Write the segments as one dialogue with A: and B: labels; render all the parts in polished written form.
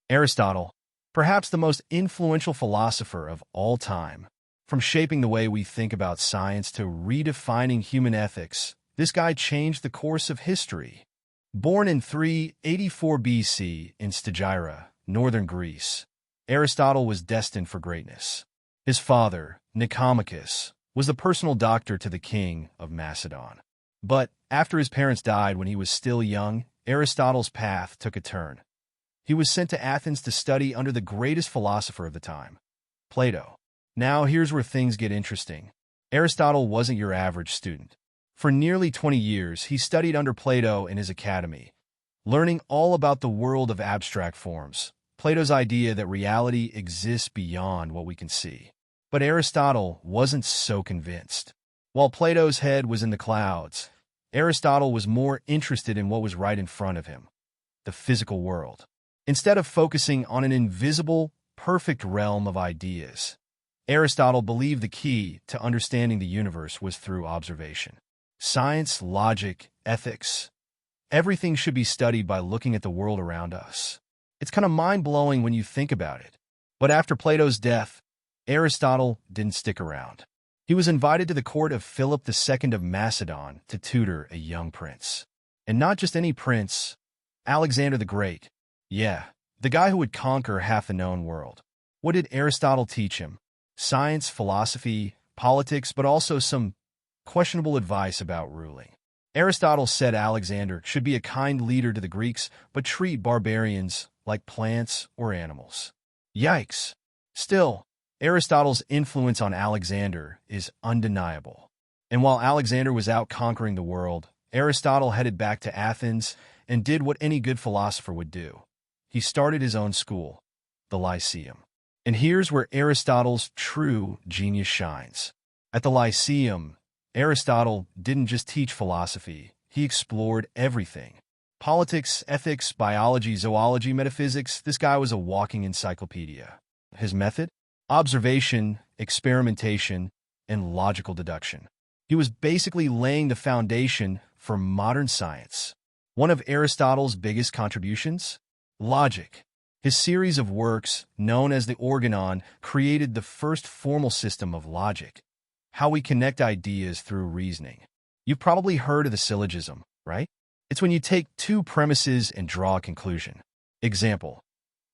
A: Aristotle, perhaps the most influential philosopher of all time. From shaping the way we think about science to redefining human ethics, this guy changed the course of history. Born in 384 BC in Stagira, northern Greece, Aristotle was destined for greatness. His father, Nicomachus, was the personal doctor to the king of Macedon. But after his parents died when he was still young, Aristotle's path took a turn. He was sent to Athens to study under the greatest philosopher of the time, Plato. Now here's where things get interesting. Aristotle wasn't your average student. For nearly 20 years, he studied under Plato in his academy, learning all about the world of abstract forms, Plato's idea that reality exists beyond what we can see. But Aristotle wasn't so convinced. While Plato's head was in the clouds, Aristotle was more interested in what was right in front of him, the physical world. Instead of focusing on an invisible, perfect realm of ideas, Aristotle believed the key to understanding the universe was through observation. Science, logic, ethics, everything should be studied by looking at the world around us. It's kind of mind-blowing when you think about it. But after Plato's death, Aristotle didn't stick around. He was invited to the court of Philip II of Macedon to tutor a young prince. And not just any prince, Alexander the Great. Yeah, the guy who would conquer half the known world. What did Aristotle teach him? Science, philosophy, politics, but also some questionable advice about ruling. Aristotle said Alexander should be a kind leader to the Greeks, but treat barbarians like plants or animals. Yikes! Still, Aristotle's influence on Alexander is undeniable. And while Alexander was out conquering the world, Aristotle headed back to Athens and did what any good philosopher would do. He started his own school, the Lyceum. And here's where Aristotle's true genius shines. At the Lyceum, Aristotle didn't just teach philosophy, he explored everything. Politics, ethics, biology, zoology, metaphysics, this guy was a walking encyclopedia. His method? Observation, experimentation, and logical deduction. He was basically laying the foundation for modern science. One of Aristotle's biggest contributions? Logic. His series of works, known as the Organon, created the first formal system of logic, how we connect ideas through reasoning. You've probably heard of the syllogism, right? It's when you take two premises and draw a conclusion. Example: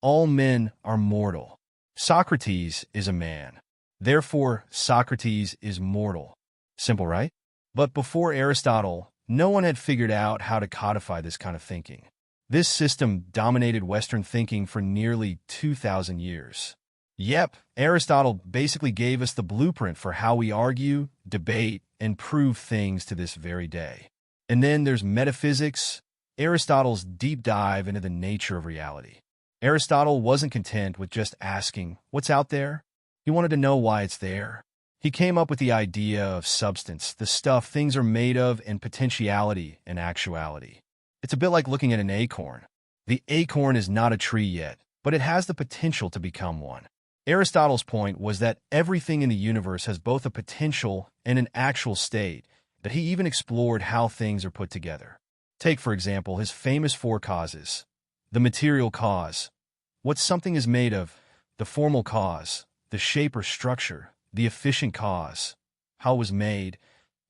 A: all men are mortal. Socrates is a man. Therefore, Socrates is mortal. Simple, right? But before Aristotle, no one had figured out how to codify this kind of thinking. This system dominated Western thinking for nearly 2,000 years. Yep, Aristotle basically gave us the blueprint for how we argue, debate, and prove things to this very day. And then there's metaphysics, Aristotle's deep dive into the nature of reality. Aristotle wasn't content with just asking, what's out there? He wanted to know why it's there. He came up with the idea of substance, the stuff things are made of, and potentiality and actuality. It's a bit like looking at an acorn. The acorn is not a tree yet, but it has the potential to become one. Aristotle's point was that everything in the universe has both a potential and an actual state, that he even explored how things are put together. Take, for example, his famous four causes. The material cause, what something is made of; the formal cause, the shape or structure; the efficient cause, how it was made;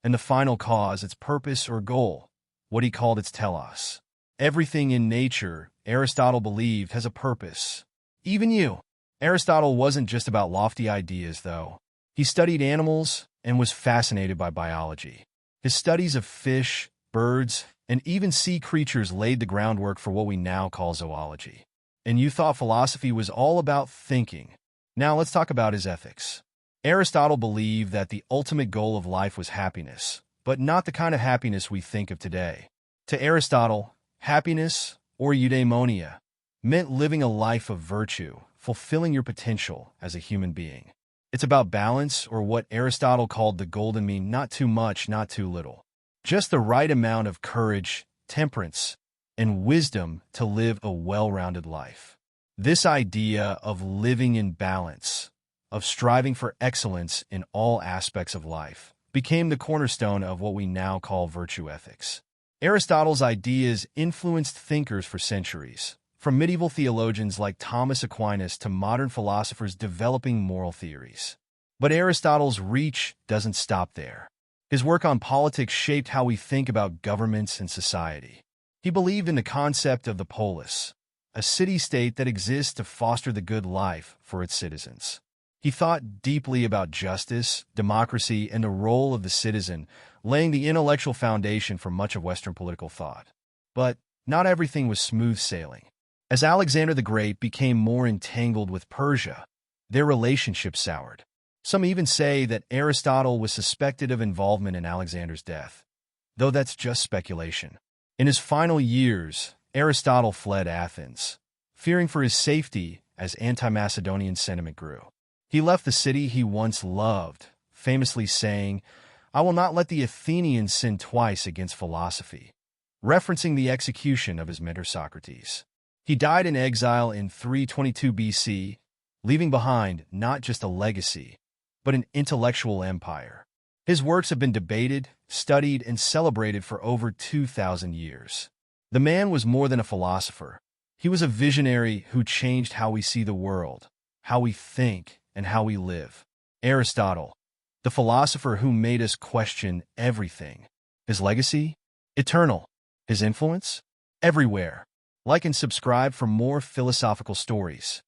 A: and the final cause, its purpose or goal, what he called its telos. Everything in nature, Aristotle believed, has a purpose. Even you. Aristotle wasn't just about lofty ideas, though. He studied animals and was fascinated by biology. His studies of fish, birds, and even sea creatures laid the groundwork for what we now call zoology. And you thought philosophy was all about thinking. Now let's talk about his ethics. Aristotle believed that the ultimate goal of life was happiness, but not the kind of happiness we think of today. To Aristotle, happiness, or eudaimonia, meant living a life of virtue, fulfilling your potential as a human being. It's about balance, or what Aristotle called the golden mean: not too much, not too little. Just the right amount of courage, temperance, and wisdom to live a well-rounded life. This idea of living in balance, of striving for excellence in all aspects of life, became the cornerstone of what we now call virtue ethics. Aristotle's ideas influenced thinkers for centuries, from medieval theologians like Thomas Aquinas to modern philosophers developing moral theories. But Aristotle's reach doesn't stop there. His work on politics shaped how we think about governments and society. He believed in the concept of the polis, a city-state that exists to foster the good life for its citizens. He thought deeply about justice, democracy, and the role of the citizen, laying the intellectual foundation for much of Western political thought. But not everything was smooth sailing. As Alexander the Great became more entangled with Persia, their relationship soured. Some even say that Aristotle was suspected of involvement in Alexander's death, though that's just speculation. In his final years, Aristotle fled Athens, fearing for his safety as anti-Macedonian sentiment grew. He left the city he once loved, famously saying, "I will not let the Athenians sin twice against philosophy," referencing the execution of his mentor Socrates. He died in exile in 322 BC, leaving behind not just a legacy, but an intellectual empire. His works have been debated, studied, and celebrated for over 2,000 years. The man was more than a philosopher. He was a visionary who changed how we see the world, how we think, and how we live. Aristotle, the philosopher who made us question everything. His legacy? Eternal. His influence? Everywhere. Like and subscribe for more philosophical stories.